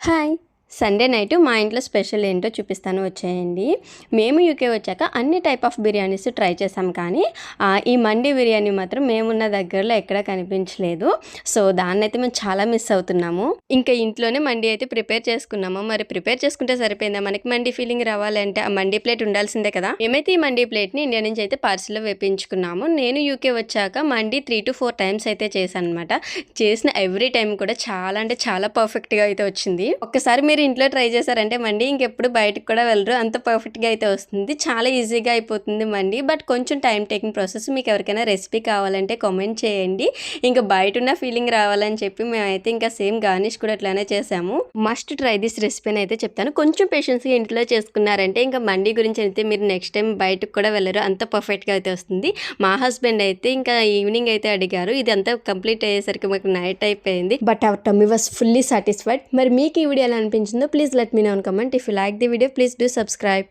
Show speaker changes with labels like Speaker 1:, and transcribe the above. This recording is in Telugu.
Speaker 1: హాయ్! సండే నైట్ మా ఇంట్లో స్పెషల్ ఏంటో చూపిస్తాను వచ్చేయండి. మేము యూకే వచ్చాక అన్ని టైప్ ఆఫ్ బిర్యానీస్ ట్రై చేసాం కానీ ఈ మండి బిర్యానీ మాత్రం మేమున్న దగ్గరలో ఎక్కడా కనిపించలేదు. సో దాన్నైతే మేము చాలా మిస్ అవుతున్నాము. ఇంకా ఇంట్లోనే మండి అయితే ప్రిపేర్ చేసుకున్నాము. మరి ప్రిపేర్ చేసుకుంటే సరిపోయిందా? మనకి మండి ఫీలింగ్ రావాలంటే ఆ మండి ప్లేట్ ఉండాల్సిందే కదా! మేమైతే ఈ మండి ప్లేట్‌ని ఇండియా నుంచి అయితే పార్సిల్‌లో వేపించుకున్నాము. నేను యూకే వచ్చాక మండి 3-4 టైమ్స్ అయితే చేశాననమాట. చేసిన ఎవ్రీ టైమ్ కూడా చాలా అంటే చాలా పర్ఫెక్ట్‌గా అయితే వచ్చింది. ఒక్కసారి మీరు ఇంట్లో ట్రై చేశారంటే మండి ఇంకెప్పుడు బయటకు కూడా వెళ్ళరు. అంత పర్ఫెక్ట్‌గా అయితే వస్తుంది. చాలా ఈజీగా అయిపోతుంది మండి. బట్ కొంచెం టైమ్ టేకింగ్ ప్రాసెస్. మీకు ఎవరికైనా రెసిపీ కావాలంటే కామెంట్ చేయండి. ఇంకా బయటున్న ఫీలింగ్ రావాలని చెప్పి మేమైతే ఇంకా సేమ్ గార్నిష్ కూడా అట్లానే చేసాము. మస్ట్ ట్రై దిస్ రెసిపీ అయితే చెప్తాను. కొంచెం పేషెన్స్‌గా ఇంట్లో చేసుకున్నారంటే ఇంకా మండి గురించి అయితే మీరు నెక్స్ట్ టైం బయటకు కూడా వెళ్ళరు. అంత పర్ఫెక్ట్‌గా అయితే వస్తుంది. మా హస్బెండ్ అయితే ఇంకా ఈవినింగ్ అయితే అడిగారు. ఇదంతా కంప్లీట్ అయ్యేసరికి మాకు నైట్ అయిపోయింది. But our tummy was fully satisfied. మరి మీకు ఈ వీడియో ఎలా అనిపించిందో please let me know in comment. If you like the video, please do subscribe.